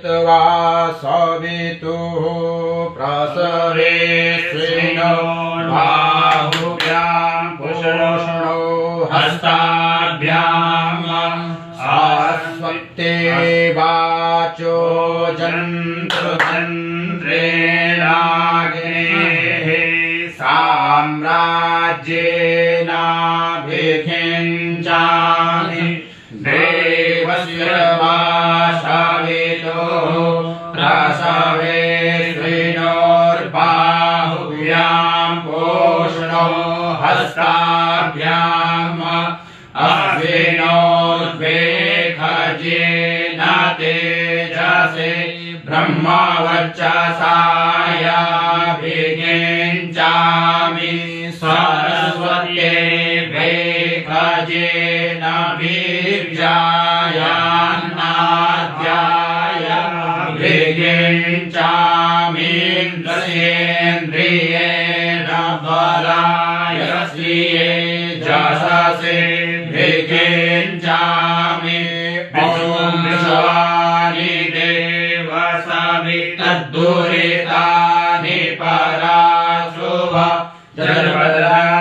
वा सवितुः प्रसवेश्विनो बाहुभ्यां पूषणो हस्ताभ्यां सरस्वती वाचो जन्तुतन्त्रेणाग्नेः साम्राज्येनाभिषिञ्चामि देवस्य वा सवितुः प्रसवेश्विनोर्बाहुभ्यां पूषणो हस्ताभ्याम् अश्विनोर्वेखजेन तेजसे ब्रह्मवर्चसायाभिषिञ्चामि सरस्वत्यै वेखजेन वीर्यायान्नाद्याय भिषिञ्चामीन्द्रियेण बलाय श्रिये जशसे भिषिञ्चामि विश्वानि देव सवितद्दुरितानि पराशुभ जलभद्रा